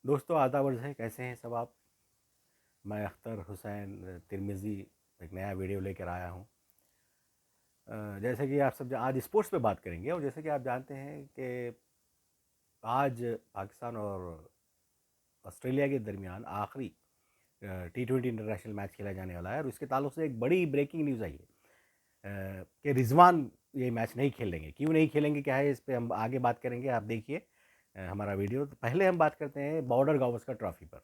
दोस्तों आदाब अर्ज़ है, कैसे हैं सब आप। मैं अख्तर हुसैन तिरमिज़ी एक नया वीडियो लेकर आया हूँ। जैसे कि आप सब आज स्पोर्ट्स पे बात करेंगे और जैसे कि आप जानते हैं कि आज पाकिस्तान और ऑस्ट्रेलिया के दरमियान आखिरी T20 इंटरनेशनल मैच खेला जाने वाला है और इसके ताल्लुक से एक बड़ी ब्रेकिंग न्यूज़ आई है कि रिजवान ये मैच नहीं खेलेंगे। क्यों नहीं खेलेंगे, क्या है, इस पे हम आगे बात करेंगे। आप देखिए हमारा वीडियो। तो पहले हम बात करते हैं बॉर्डर गावस्कर ट्रॉफी पर।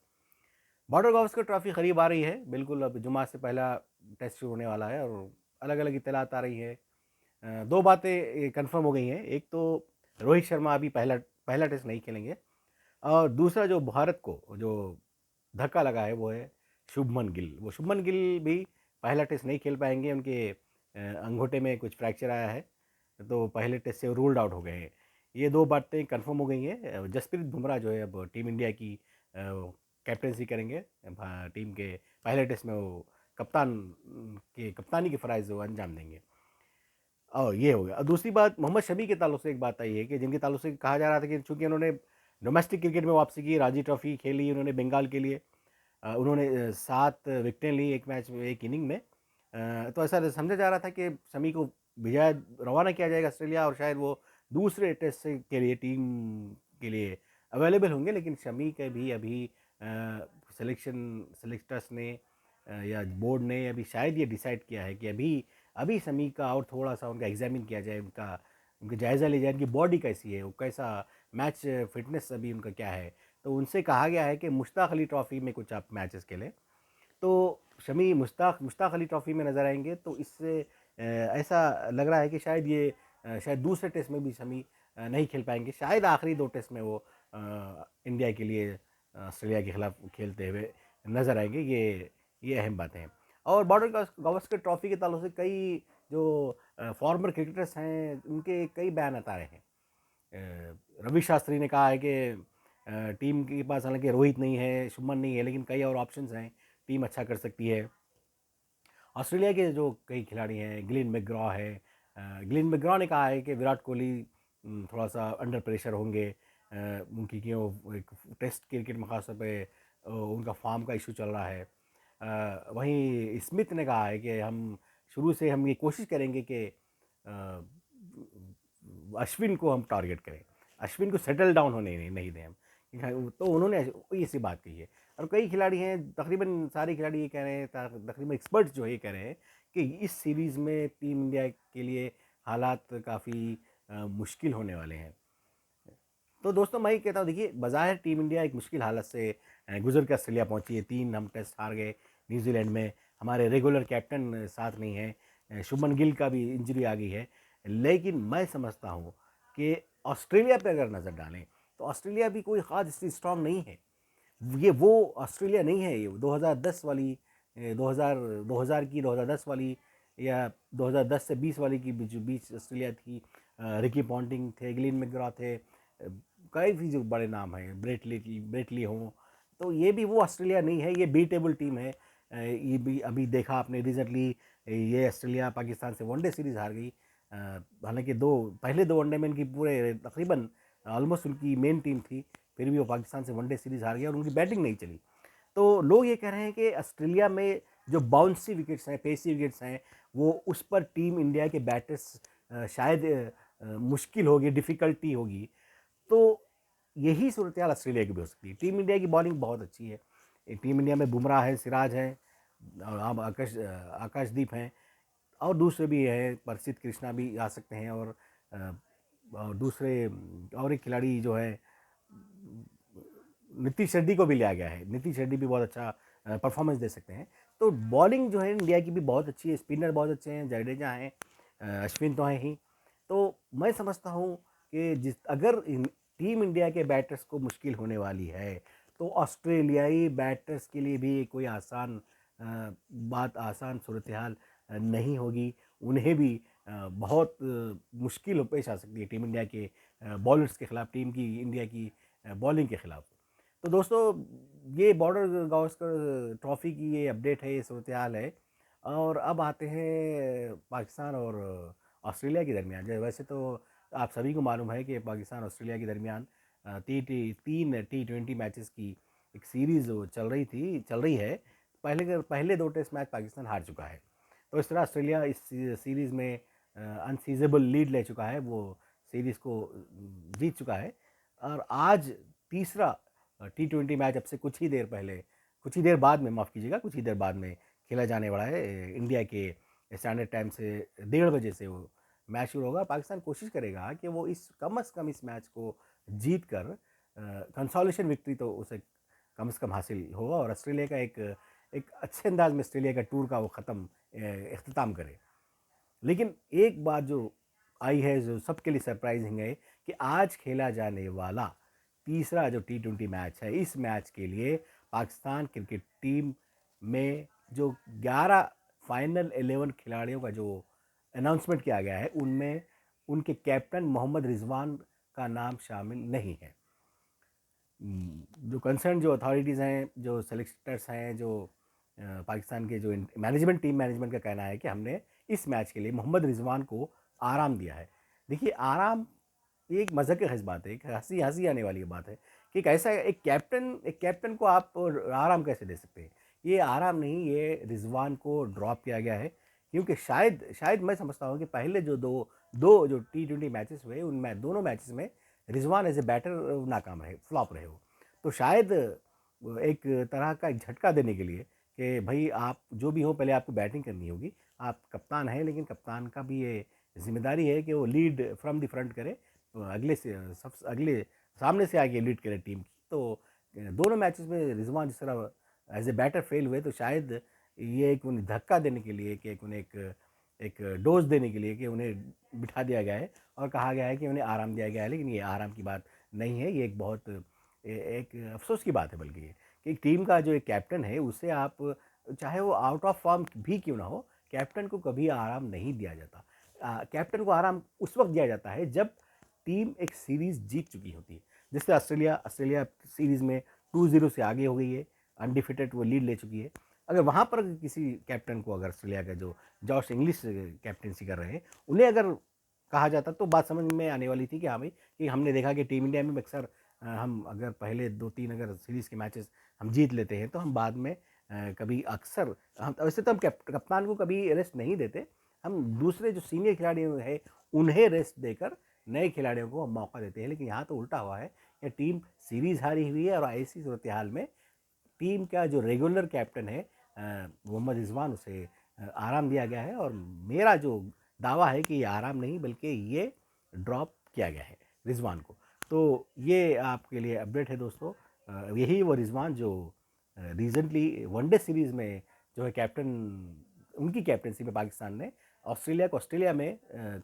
बॉर्डर गावस्कर ट्रॉफी करीब आ रही है, बिल्कुल अब जुमा से पहला टेस्ट शुरू होने वाला है और अलग अलग इत्तलात आ रही है। दो बातें कंफर्म हो गई हैं। एक तो रोहित शर्मा अभी पहला पहला टेस्ट नहीं खेलेंगे और दूसरा जो भारत को जो धक्का लगा है वो है शुभमन गिल। वो शुभमन गिल भी पहला टेस्ट नहीं खेल पाएंगे, उनके अंगूठे में कुछ फ्रैक्चर आया है, तो पहले टेस्ट से रूल्ड आउट हो गए हैं। ये दो बातें कंफर्म हो गई हैं। जसप्रीत बुमराह जो है अब टीम इंडिया की कैप्टनसी करेंगे। टीम के पहले टेस्ट में वो कप्तान के कप्तानी के फ़राइज़ वो अंजाम देंगे। और ये हो गया। और दूसरी बात, मोहम्मद शमी के ताल्लुक से एक बात आई है कि जिनके ताल्लुक से कहा जा रहा था कि चूंकि उन्होंने डोमेस्टिक क्रिकेट में वापसी की, रणजी ट्रॉफी खेली उन्होंने बंगाल के लिए, उन्होंने 7 विकेटें ली एक मैच में, एक इनिंग में। तो ऐसा समझा जा रहा था कि शमी को भेजा रवाना किया जाएगा ऑस्ट्रेलिया और शायद वो दूसरे टेस्ट के लिए टीम के लिए अवेलेबल होंगे। लेकिन शमी के भी अभी सेलेक्टर्स ने या बोर्ड ने अभी शायद ये डिसाइड किया है कि अभी अभी शमी का और थोड़ा सा उनका एग्जामिन किया जाए, उनका जायज़ा लिया जाए, उनकी बॉडी कैसी है, वो कैसा मैच फिटनेस अभी उनका क्या है। तो उनसे कहा गया है कि मुश्ताक अली ट्रॉफ़ी में कुछ आप मैचेस खेलें। तो शमी मुश्ताक अली ट्रॉफ़ी में नज़र आएंगे। तो इससे ऐसा लग रहा है कि शायद ये शायद दूसरे टेस्ट में भी शमी नहीं खेल पाएंगे। शायद आखिरी 2 टेस्ट में वो इंडिया के लिए ऑस्ट्रेलिया के खिलाफ खेलते हुए नज़र आएंगे। ये अहम बातें हैं। और बॉर्डर गावस्कर ट्रॉफी के ताल्लुक से कई जो फॉर्मर क्रिकेटर्स हैं उनके कई बयान आ रहे हैं। रवि शास्त्री ने कहा है कि टीम के पास हालांकि रोहित नहीं है, शुभमन नहीं है, लेकिन कई और ऑप्शंस हैं, टीम अच्छा कर सकती है। ऑस्ट्रेलिया के जो कई खिलाड़ी हैं, ग्लेन मैकग्रॉ है, ग्लेन मैकग्रॉ ने कहा है कि विराट कोहली थोड़ा सा अंडर प्रेशर होंगे, उनकी क्यों एक टेस्ट क्रिकेट में खासतौर पे उनका फॉर्म का इशू चल रहा है। वहीं स्मिथ ने कहा है कि हम शुरू से हम ये कोशिश करेंगे कि अश्विन को हम टारगेट करें, अश्विन को सेटल डाउन होने नहीं दें हम। तो उन्होंने इसी बात कही है। और कई खिलाड़ी हैं, तकरीबन सारे खिलाड़ी ये कह रहे हैं, तकरीबन एक्सपर्ट्स जो ये कह रहे हैं कि इस सीरीज़ में टीम इंडिया के लिए हालात काफ़ी मुश्किल होने वाले हैं। तो दोस्तों मैं ये कहता हूँ, देखिए बज़ाहिर टीम इंडिया एक मुश्किल हालत से गुजर के ऑस्ट्रेलिया पहुँची है। 3 हम टेस्ट हार गए न्यूजीलैंड में, हमारे रेगुलर कैप्टन साथ नहीं है, शुभमन गिल का भी इंजरी आ गई है। लेकिन मैं समझता हूँ कि ऑस्ट्रेलिया पे अगर नज़र डालें तो ऑस्ट्रेलिया भी कोई ख़ास इतनी स्ट्रांग नहीं है। ये वो ऑस्ट्रेलिया नहीं है, ये 2010 वाली 2000 की 2010 वाली या 2010 से 20 वाली की जो बीच ऑस्ट्रेलिया थी। रिकी पॉन्टिंग थे, ग्लेन मैकग्रॉ थे, कई भी जो बड़े नाम हैं, ब्रेटली हों। तो ये भी वो ऑस्ट्रेलिया नहीं है, ये बी टेबल टीम है। ये भी अभी देखा आपने रिसेंटली, ये ऑस्ट्रेलिया पाकिस्तान से वनडे सीरीज़ हार गई। हालांकि पहले 2 वनडे में इनकी पूरे तकरीबन ऑलमोस्ट उनकी मेन टीम थी, फिर भी वो पाकिस्तान से वनडे सीरीज़ हार गया और उनकी बैटिंग नहीं चली। तो लोग ये कह रहे हैं कि ऑस्ट्रेलिया में जो बाउंसी विकेट्स हैं, पेसी विकेट्स हैं, वो उस पर टीम इंडिया के बैटर्स शायद मुश्किल होगी, डिफ़िकल्टी होगी। तो यही सूरत हाल ऑस्ट्रेलिया की भी हो सकती है। टीम इंडिया की बॉलिंग बहुत अच्छी है। टीम इंडिया में बुमराह है, सिराज है, और अब आकाशदीप हैं, और दूसरे भी हैं, प्रसिद्ध कृष्णा भी आ सकते हैं। और दूसरे और एक खिलाड़ी जो है, नीतीश रेड्डी को भी लिया गया है। नीतीश रेड्डी भी बहुत अच्छा परफॉर्मेंस दे सकते हैं। तो बॉलिंग जो है इंडिया की भी बहुत अच्छी है, स्पिनर बहुत अच्छे हैं, जडेजा हैं, अश्विन तो हैं ही। तो मैं समझता हूँ कि अगर टीम इंडिया के बैटर्स को मुश्किल होने वाली है तो ऑस्ट्रेलियाई बैटर्स के लिए भी कोई आसान सूरत हाल नहीं होगी। उन्हें भी बहुत मुश्किल पेश आ सकती है टीम इंडिया के बॉलर्स के ख़िलाफ़, टीम की इंडिया की बॉलिंग के ख़िलाफ़। तो दोस्तों ये बॉर्डर गावस्कर ट्रॉफ़ी की ये अपडेट है, ये सूरत हाल है। और अब आते हैं पाकिस्तान और ऑस्ट्रेलिया के दरमियान। जो वैसे तो आप सभी को मालूम है कि पाकिस्तान ऑस्ट्रेलिया के दरमियान तीन T20 मैचेस की एक सीरीज़ चल रही है। पहले दो टेस्ट मैच पाकिस्तान हार चुका है। तो इस तरह ऑस्ट्रेलिया इस सीरीज़ में अनसीजेबल लीड ले चुका है, वो सीरीज़ को जीत चुका है। और आज तीसरा T20 मैच अब से कुछ ही देर बाद में, माफ़ कीजिएगा, कुछ ही देर बाद में खेला जाने वाला है। इंडिया के स्टैंडर्ड टाइम से 1:30 बजे से वो मैच शुरू होगा। पाकिस्तान कोशिश करेगा कि वो इस कम से कम इस मैच को जीत कर कंसोलेशन विक्ट्री तो उसे कम से कम हासिल होगा और ऑस्ट्रेलिया का एक अच्छे अंदाज में ऑस्ट्रेलिया का टूर का वो ख़त्म इख्तिताम करे। लेकिन एक बात जो आई है, जो सबके लिए सरप्राइजिंग है, कि आज खेला जाने वाला तीसरा जो T20 मैच है, इस मैच के लिए पाकिस्तान क्रिकेट टीम में जो 11 फाइनल 11 खिलाड़ियों का जो अनाउंसमेंट किया गया है, उनमें उनके कैप्टन मोहम्मद रिजवान का नाम शामिल नहीं है। जो कंसर्न जो अथॉरिटीज़ हैं, जो सेलेक्टर्स हैं, जो पाकिस्तान के जो टीम मैनेजमेंट का कहना है कि हमने इस मैच के लिए मोहम्मद रिजवान को आराम दिया है। देखिए, आराम ये एक मज़ाक की ख़ैर बात है, एक हंसी आने वाली बात है कि कैसा एक कैप्टन को आप आराम कैसे दे सकते हैं। ये आराम नहीं, ये रिजवान को ड्रॉप किया गया है क्योंकि शायद मैं समझता हूँ कि पहले जो दो जो T20 मैचेस हुए, उनमें दोनों मैचेस में रिजवान एज ए बैटर नाकाम रहे, फ्लॉप रहे हो। तो शायद एक तरह का एक झटका देने के लिए कि भाई आप जो भी हो, पहले आपको बैटिंग करनी होगी। आप कप्तान हैं, लेकिन कप्तान का भी ये जिम्मेदारी है कि वो लीड फ्रॉम द फ्रंट करे, अगले सामने से आगे लीड करे टीम की। तो दोनों मैचेस में रिजवान जिस तरह एज ए बैटर फेल हुए, तो शायद ये एक उन्हें धक्का देने के लिए, कि उन्हें एक डोज देने के लिए कि उन्हें बिठा दिया गया है और कहा गया है कि उन्हें आराम दिया गया है। लेकिन ये आराम की बात नहीं है, ये एक बहुत एक अफसोस की बात है, बल्कि ये कि एक टीम का जो एक कैप्टन है, उसे आप चाहे वो आउट ऑफ फॉर्म भी क्यों ना हो, कैप्टन को कभी आराम नहीं दिया जाता। कैप्टन को आराम उस वक्त दिया जाता है जब टीम एक सीरीज़ जीत चुकी होती है। जैसे ऑस्ट्रेलिया सीरीज़ में 2-0 से आगे हो गई है, अनडिफिटेड वो लीड ले चुकी है। अगर वहाँ पर किसी कैप्टन को, अगर ऑस्ट्रेलिया का जो जॉश इंग्लिश कैप्टनसी कर रहे हैं, उन्हें अगर कहा जाता तो बात समझ में आने वाली थी कि हाँ भाई, कि हमने देखा कि टीम इंडिया में अक्सर हम अगर पहले 2-3 अगर सीरीज़ के मैचेस हम जीत लेते हैं, तो हम बाद में कभी अक्सर हम वैसे तो हम कप्तान को कभी रेस्ट नहीं देते। हम दूसरे जो सीनियर खिलाड़ी हैं, उन्हें रेस्ट देकर नए खिलाड़ियों को हम मौका देते हैं। लेकिन यहाँ तो उल्टा हुआ है कि टीम सीरीज़ हारी हुई है और ऐसी सूरत हाल में टीम का जो रेगुलर कैप्टन है मोहम्मद रिजवान, उसे आराम दिया गया है। और मेरा जो दावा है कि ये आराम नहीं, बल्कि ये ड्रॉप किया गया है रिजवान को। तो ये आपके लिए अपडेट है दोस्तों। यही वो रिजवान जो रिसेंटली वनडे सीरीज़ में जो है कैप्टन, उनकी कैप्टनसी में पाकिस्तान ने ऑस्ट्रेलिया में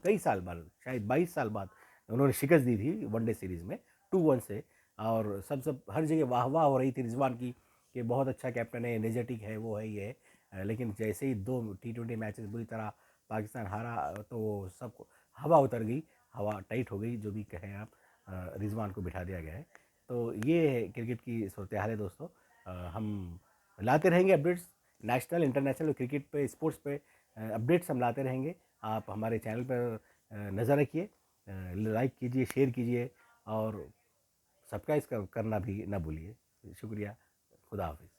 कई साल बाद, शायद 22 साल बाद उन्होंने शिकस्त दी थी वनडे सीरीज़ में 2-1 से। और सब हर जगह वाह हो रही थी रिजवान की कि बहुत अच्छा कैप्टन है, एनर्जेटिक है, वो है, ये है। लेकिन जैसे ही 2 T20 मैचेस बुरी तरह पाकिस्तान हारा, तो वो सब हवा उतर गई, हवा टाइट हो गई, जो भी कहें आप। रिजवान को बिठा दिया गया है। तो ये है क्रिकेट की सूरत हाल है दोस्तों। हम लाते रहेंगे अपडेट्स, नेशनल इंटरनेशनल क्रिकेट पे, स्पोर्ट्स पे अपडेट्स हम लाते रहेंगे। आप हमारे चैनल पर नज़र रखिए, लाइक कीजिए, शेयर कीजिए और सब्सक्राइब करना भी ना भूलिए। शुक्रिया। खुदा हाफिज़।